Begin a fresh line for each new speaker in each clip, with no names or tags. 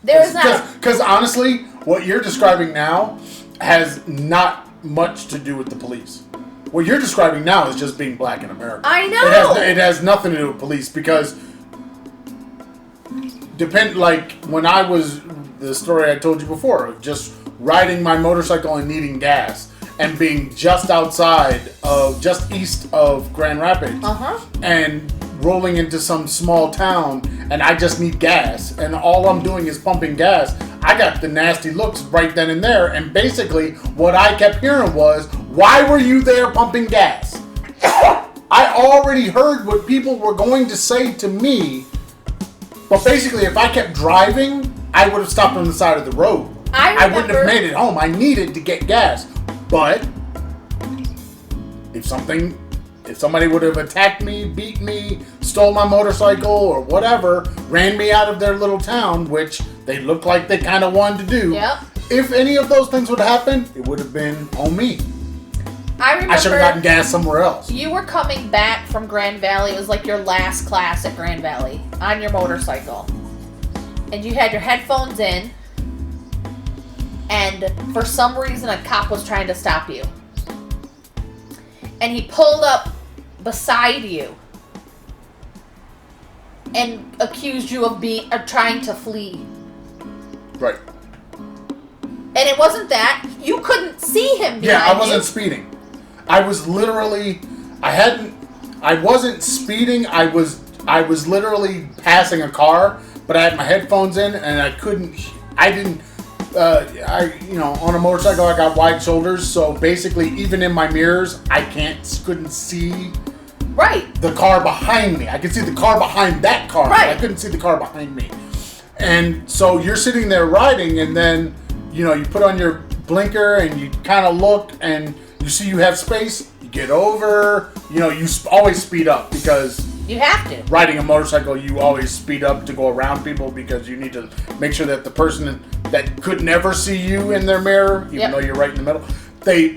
There's not.
Because honestly, what you're describing now has not much to do with the police. What you're describing now is just being black in America.
I know.
It has nothing to do with police because like when I was the story I told you before of just riding my motorcycle and needing gas and being just east of Grand Rapids and rolling into some small town and I just need gas and all I'm doing is pumping gas. I got the nasty looks right then and there, and basically what I kept hearing was, why were you there pumping gas? I already heard what people were going to say to me, but basically if I kept driving, I would have stopped on the side of the road. I wouldn't have made it home. I needed to get gas. But if somebody would have attacked me, beat me, stole my motorcycle or whatever, ran me out of their little town, which they looked like they kind of wanted to do.
Yep.
If any of those things would have happened, it would have been on me.
I remember
I should have gotten gas somewhere else.
You were coming back from Grand Valley. It was like your last class at Grand Valley on your motorcycle. And you had your headphones in. And for some reason, a cop was trying to stop you. And he pulled up beside you and accused you of trying to flee.
Right.
And it wasn't that. You couldn't see him behind you.
Yeah, I wasn't speeding. I was literally, I wasn't speeding. I was literally passing a car, but I had my headphones in and on a motorcycle I got wide shoulders, so basically even in my mirrors I couldn't see the car behind me. I could see the car behind that car, but I couldn't see the car behind me. And so you're sitting there riding, and then you put on your blinker and you kind of look and you see you have space, you get over, you always speed up because
you have to.
Riding a motorcycle, you always speed up to go around people because you need to make sure that the person that could never see you in their mirror, even though you're right in the middle, they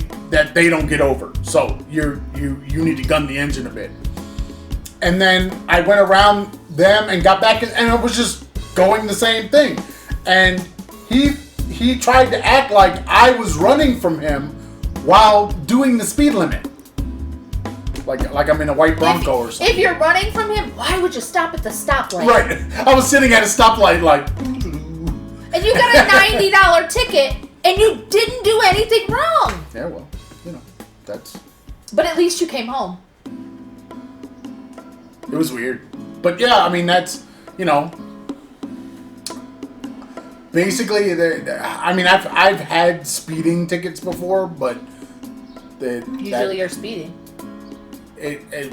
don't get over. So you need to gun the engine a bit. And then I went around them and got back, and I was just going the same thing. And he tried to act like I was running from him while doing the speed limit. Like I'm in a white Bronco or something.
If you're running from him, why would you stop at the stoplight?
Right. I was sitting at a stoplight like...
And you got a $90 ticket, and you didn't do anything wrong.
Yeah, well, that's...
But at least you came home.
It was weird. But yeah, I mean, that's, basically, I've had speeding tickets before, but...
Usually you're speeding.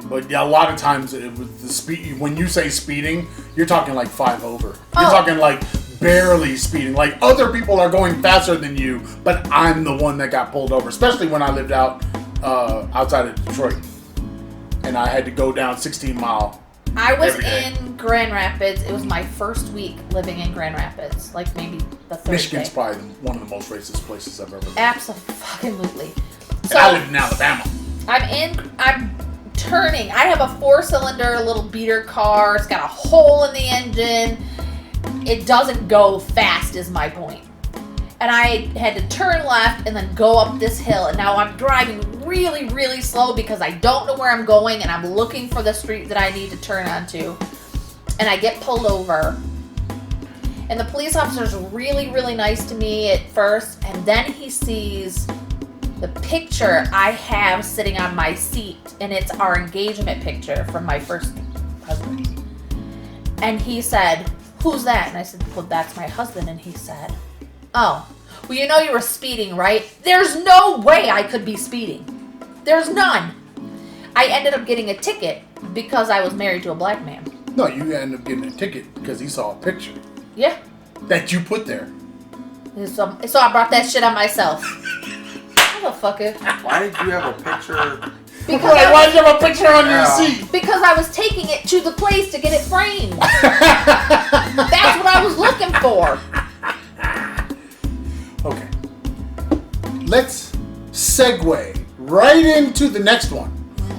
But a lot of times it was the speed. When you say speeding, you're talking like 5 over. You're talking like barely speeding. Like other people are going faster than you, but I'm the one that got pulled over. Especially when I lived outside of Detroit, and I had to go down 16 Mile.
I was in Grand Rapids. It was my first week living in Grand Rapids, like maybe the third
Michigan's
day.
probably one of the most racist places I've ever lived.
Absolutely.
So, I live in Alabama.
I'm turning. I have a 4-cylinder little beater car. It's got a hole in the engine. It doesn't go fast is my point. And I had to turn left and then go up this hill. And now I'm driving really, really slow because I don't know where I'm going and I'm looking for the street that I need to turn onto. And I get pulled over. And the police officer's really, really nice to me at first. And then he sees the picture I have sitting on my seat, and it's our engagement picture from my first husband. And he said, "Who's that?" And I said, "Well, that's my husband." And he said, "Oh, well, you were speeding, right?" There's no way I could be speeding. There's none. I ended up getting a ticket because I was married to a black man.
No, you ended up getting a ticket because he saw a picture.
Yeah.
That you put there.
So I brought that shit on myself. Motherfucker.
Why did you have a picture?
Why did you have a picture on your seat?
Because I was taking it to the place to get it framed. That's what I was looking for.
Okay. Let's segue right into the next one.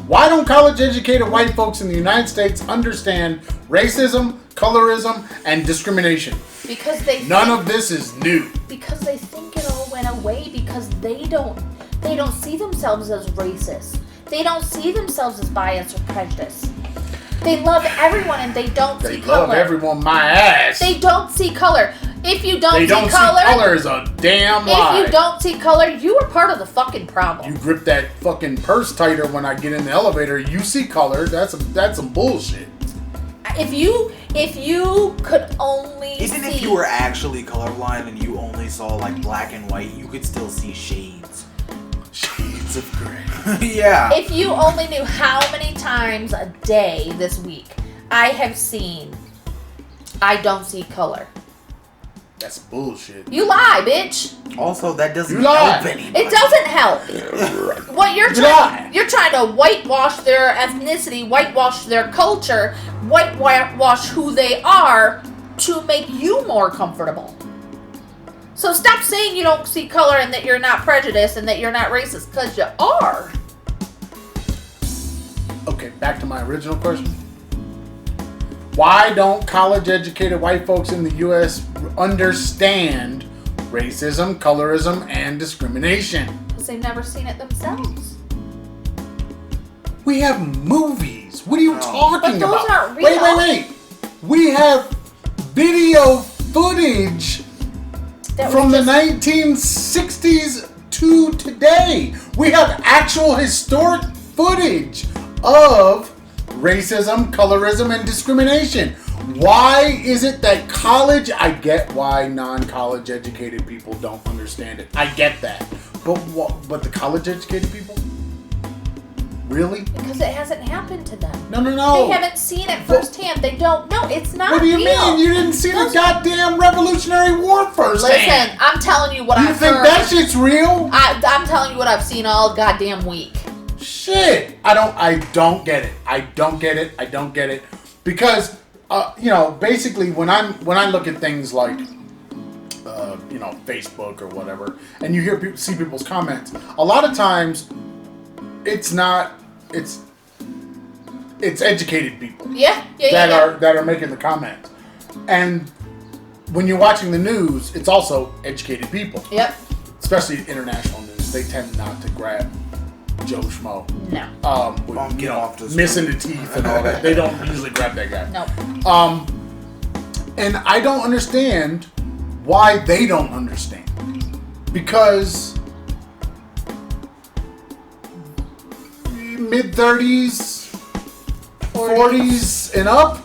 Why don't college-educated white folks in the United States understand racism, colorism, and discrimination?
Because
None of this is new.
Because they think it all went away because they don't see themselves as racist. They don't see themselves as biased or prejudiced. They love everyone and they don't see color.
They love everyone my ass.
They don't see color. If you don't see color...
see color is a damn lie.
If you don't see color, you are part of the fucking problem.
You grip that fucking purse tighter when I get in the elevator, you see color, that's some bullshit.
If you could only
Even if you were actually colorblind and you only saw like black and white, you could still see shades.
Shades of gray.
Yeah.
If you only knew how many times a day this week I have seen I don't see color.
That's bullshit.
You lie, bitch.
Also, that doesn't help anybody.
It doesn't help. What you're trying to whitewash their ethnicity, whitewash their culture, whitewash who they are to make you more comfortable. So stop saying you don't see color and that you're not prejudiced and that you're not racist, because you are.
Okay, back to my original question. Why don't college-educated white folks in the U.S. understand racism, colorism, and discrimination?
Because they've never seen it themselves.
We have movies. What are you talking about?
But those aren't real.
Wait. We have video footage from the 1960s to today. We have actual historic footage of racism, colorism, and discrimination. Why is it that I get why non-college educated people don't understand it. I get that. But the college educated people? Really?
Because it hasn't happened to them.
No.
They haven't seen it firsthand. They don't know. It's not real.
What do you mean? You didn't see the goddamn Revolutionary War firsthand.
Listen, I'm telling you what I've heard.
You think that shit's real?
I'm telling you what I've seen all goddamn week.
Shit. I don't get it. I don't get it. Because basically when I look at things like Facebook or whatever, and you see people's comments, a lot of times it's educated people. That are making the comments. And when you're watching the news, it's also educated people.
Yep.
Especially international news. They tend not to grab Joe Schmo.
No.
Missing the teeth and all that. They don't usually grab that guy.
No.
And I don't understand why they don't understand. Because mid-30s, 40s and up,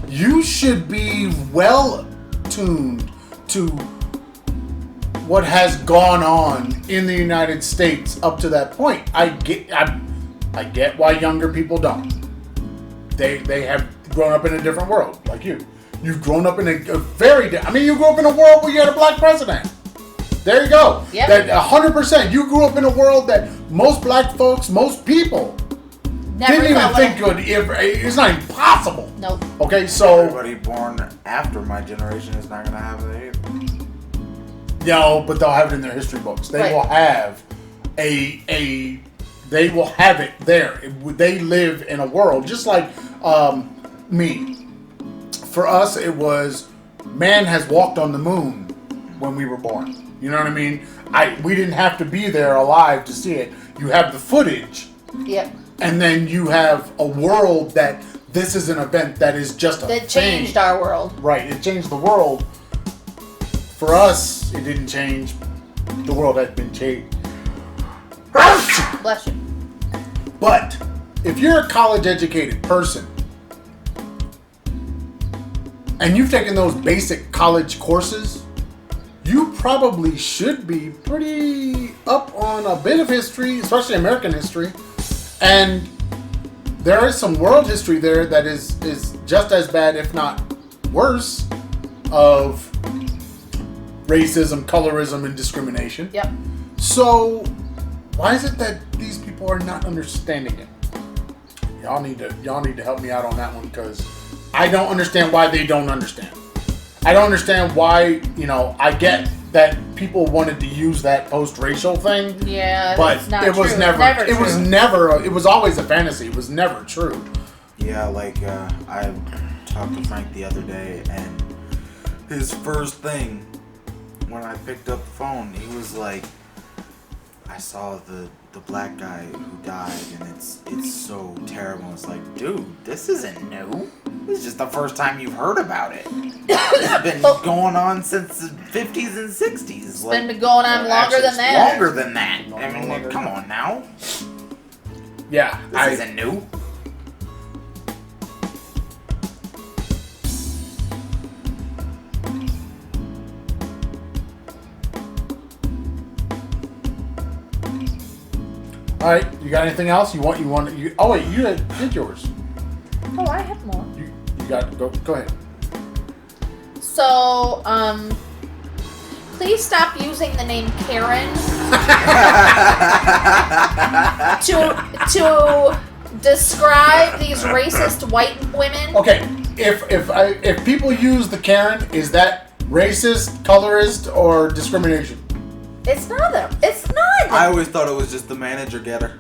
you should be well tuned to what has gone on in the United States up to that point. I get why younger people don't. They have grown up in a different world, like you. You've grown up in a you grew up in a world where you had a black president. There you go.
Yep.
That 100%. You grew up in a world that most black folks, most people didn't even think could. It's not even possible.
Nope.
Okay, so
everybody born after my generation is not gonna have it either.
No, but they'll have it in their history books. They will have they will have it there. They live in a world just like me. For us, it was man has walked on the moon when we were born. You know what I mean? We didn't have to be there alive to see it. You have the footage.
Yep.
And then you have a world that this is an event that is just a thing.
That changed our world.
Right. It changed the world. For us, it didn't change. The world had been changed.
Bless you.
But if you're a college-educated person and you've taken those basic college courses, you probably should be pretty up on a bit of history, especially American history. And there is some world history there that is just as bad, if not worse, of racism, colorism, and discrimination.
Yep.
So why is it that these people are not understanding it? Y'all need to help me out on that one, because I don't understand why they don't understand. I don't understand why, I get that people wanted to use that post-racial thing.
Yeah,
but
it's not
it was
true.
never.
True.
It was always a fantasy. It was never true.
Yeah, like I talked to Frank the other day, and his first thing when I picked up the phone, he was like, I saw the black guy who died, and it's so terrible. It's like, dude, this isn't new. This is just the first time you've heard about it. It's been going on since the 50s and 60s.
It's been going on longer than that.
Longer than that. I mean, come on now.
Yeah.
This isn't new.
All right, you got anything else? Oh wait, you did yours.
Oh, I have more.
You got go ahead.
So, please stop using the name Karen to describe these racist white women.
Okay, if people use the Karen, is that racist, colorist, or discrimination?
It's not.
I always thought it was just the manager getter.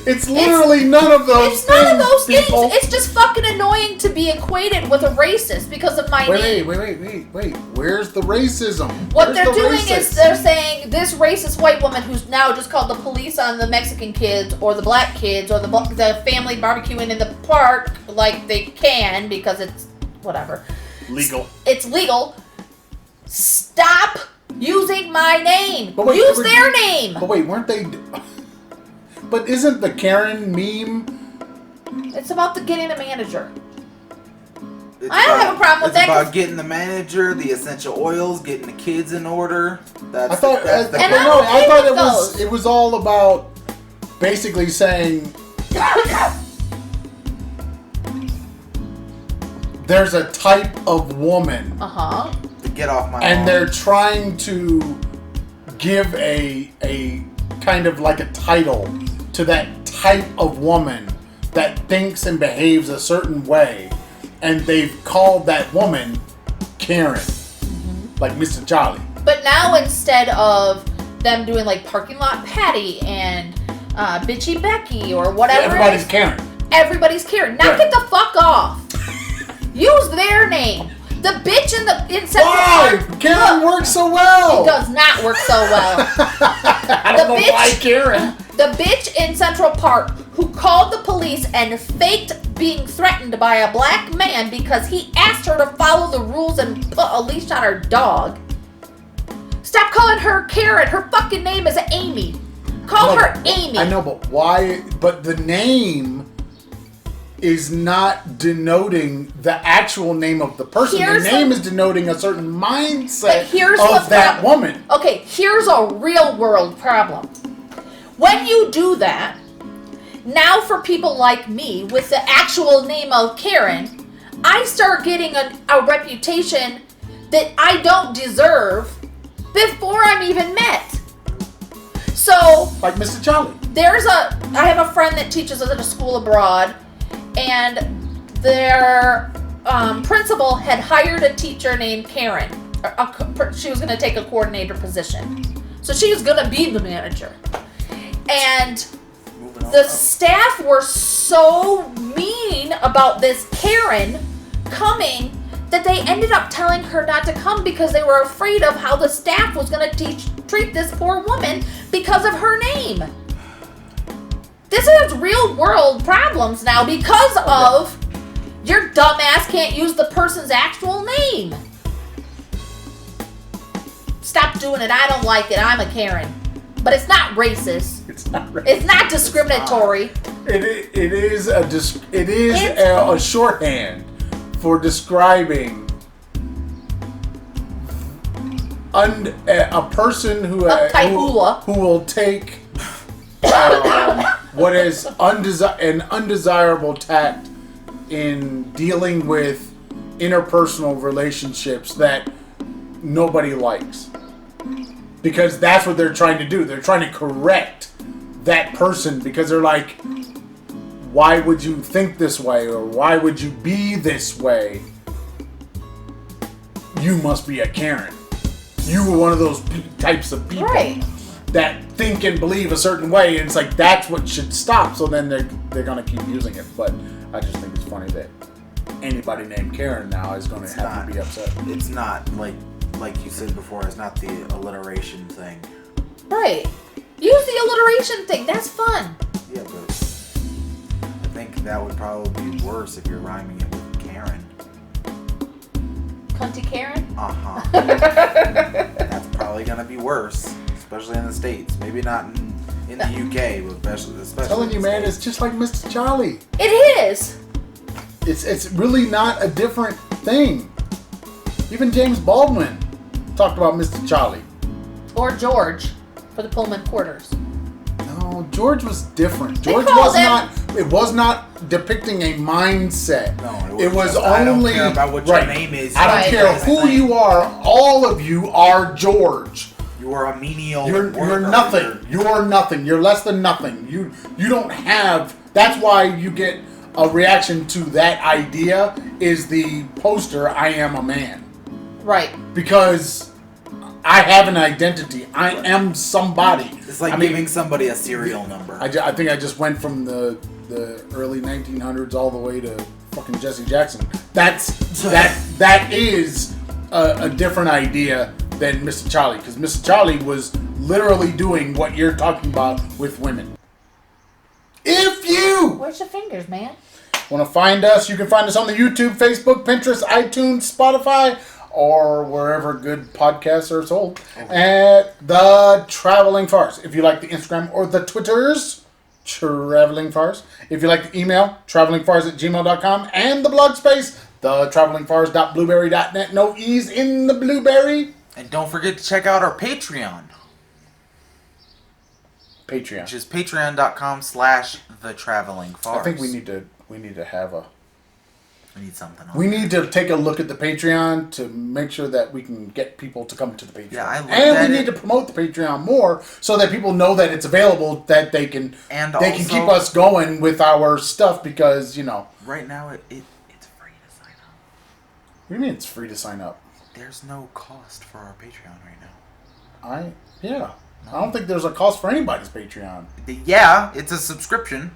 It's literally none of those
It's
things.
none of those
people.
things. It's just fucking annoying to be equated with a racist because of my name.
Wait. Where's the racism?
What they're doing is they're saying this racist white woman who's now just called the police on the Mexican kids or the black kids or the family barbecuing in the park like they can because it's whatever.
Legal.
It's legal. Stop using my name.
But wait,
Use their name.
But wait, weren't they... But isn't the Karen meme...
It's about getting a manager.
It's
I don't have a problem with that.
It's about getting the manager, the essential oils, getting the kids in order.
I thought it was all about basically saying there's a type of woman.
Uh-huh.
To get off my
and
lawn.
They're trying to give a kind of like a title to that type of woman that thinks and behaves a certain way, and they've called that woman Karen, like Mr. Jolly.
But now instead of them doing like parking lot Patty and Bitchy Becky or whatever,
Everybody's Karen.
Everybody's Karen. Now get the fuck off. Use their name. The bitch in Central Park.
Why? Karen works so well.
It does not work so well.
I don't know why Karen.
The bitch in Central Park who called the police and faked being threatened by a black man because he asked her to follow the rules and put a leash on her dog. Stop calling her Karen. Her fucking name is Amy. Call her Amy.
I know, but why? But the name is not denoting the actual name of the person. The name is denoting a certain mindset of that woman.
Okay, here's a real world problem. When you do that, now for people like me with the actual name of Karen, I start getting a reputation that I don't deserve before I'm even met. So,
like Mr. Jolly.
I have a friend that teaches at a school abroad, and their principal had hired a teacher named Karen. She was going to take a coordinator position. So she was going to be the manager. And the staff were so mean about this Karen coming that they ended up telling her not to come because they were afraid of how the staff was going to treat this poor woman because of her name. This is real world problems now because of your dumbass can't use the person's actual name. Stop doing it. I don't like it. I'm a Karen. But it's not racist.
It's not racist.
It's not discriminatory.
It is a shorthand for describing a person who will take what is an undesirable tact in dealing with interpersonal relationships that nobody likes. Because that's what they're trying to do. They're trying to correct that person because they're like, why would you think this way? Or why would you be this way? You must be a Karen. You were one of those types of people that think and believe a certain way. And it's like, that's what should stop. So then they're going to keep using it. But I just think it's funny that anybody named Karen now is going to have to be upset.
It's not like you said before. It's not the alliteration thing.
Right. Use the alliteration thing. That's fun.
Yeah, but I think that would probably be worse if you're rhyming it with Karen.
Cunty Karen?
Uh-huh. That's probably gonna be worse, especially in the States. Maybe not in the UK, but especially
Telling you,
in the
man,
States.
it's just like Mr. Charlie.
It is.
It's really not a different thing. Even James Baldwin talked about Mr. Charlie.
Or George for the Pullman quarters.
No, George was different. George
called
was not depicting a mindset.
No,
it was
just,
only
I don't care about what your name is.
I don't
Right.
care who you are. All of you are George.
You are a menial.
You're
worker.
nothing. You're nothing. You're less than nothing. You don't have. That's why you get a reaction to that idea. Is the poster "I am a man"
Right.
because I have an identity. I am somebody.
It's like giving somebody a serial number.
I think I just went from the early 1900s all the way to fucking Jesse Jackson. That is a different idea than Mr. Charlie, because Mr. Charlie was literally doing what you're talking about with women. If you
Where's your fingers, man?
want to find us, you can find us on the YouTube, Facebook, Pinterest, iTunes, Spotify, or wherever good podcasts are sold, at The Traveling Farce. If you like the Instagram or the Twitters, Traveling Farce. If you like the email, travelingfarce@gmail.com, and the blog space, thetravelingfarce.blueberry.net. No E's in the blueberry.
And don't forget to check out our Patreon,
Patreon.
which is patreon.com/thetravelingfarce.
I think we need to have a...
We need something on
We
there.
need to take a look at the Patreon to make sure that we can get people to come to the Patreon.
Yeah, I looked
and
at
we
it.
need to promote the Patreon more so that people know that it's available, that they can
And
can
also-
keep us going with our stuff because, you know.
Right now, it's free to sign up.
What do you mean it's free to sign up?
There's no cost for our Patreon right now.
I don't think there's a cost for anybody's Patreon.
Yeah, it's a subscription.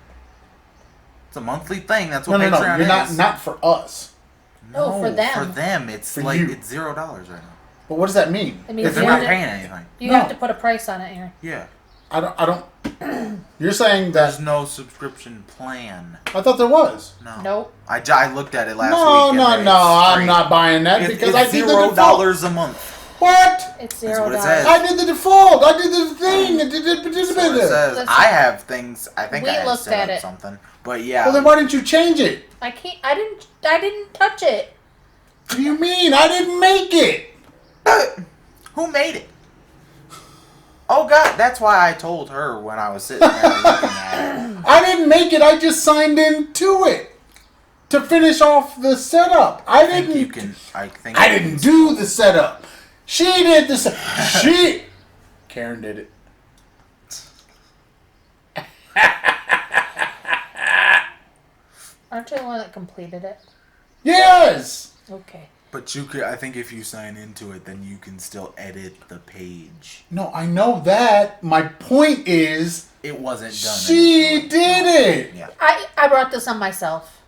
It's a monthly thing. That's what
No,
Patreon
you're
is.
not for us.
No, for them.
For them, it's
For
like
you.
it's $0 right now.
But what does that mean?
It means
If they're
you
not
have to-
paying anything.
You
No.
have to put a price on it, Aaron.
Yeah.
I don't. You're saying
There's
that?
no subscription plan.
I thought there was.
No.
Nope.
I looked at it last
No,
week.
no,
and
no.
it's
I'm
free.
not buying that because I
It's
did the default.
$0 a month.
What?
It's
That's what it
$0.
says.
I did the default. I did the thing. I did the
That's what it says.
Listen.
I have things. I think
We
I had
looked
set
at
up
it.
something. But yeah.
Well, then why didn't you change it?
I can't. I didn't touch it.
What do you mean? I didn't make it.
Who made it? Oh God, that's why I told her when I was sitting there looking at it.
I didn't make it. I just signed into it to finish off the setup. I
think
didn't.
you can. I think
I
you
didn't
can-
do the setup. She did the She. Karen did it.
Aren't you the one that completed it?
Yes.
Okay.
But you could. I think if you sign into it, then you can still edit the page.
No, I know that. My point is,
It wasn't done.
she
initially.
did it.
Yeah.
I brought this on myself.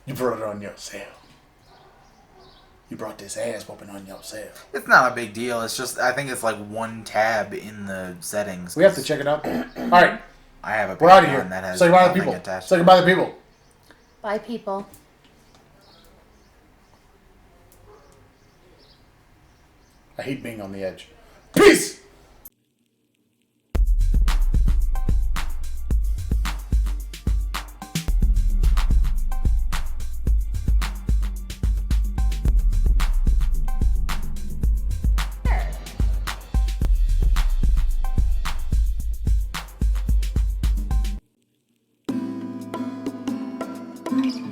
You brought it on yourself. You brought this ass whooping on yourself.
It's not a big deal. It's just I think it's like one tab in the settings.
We have to check it out. All right,
I have a
we're out of
Patreon
here.
that has
Say goodbye to
nothing
people.
attached.
Say goodbye to people.
Bye, people.
I hate being on the edge. Peace.
Sure.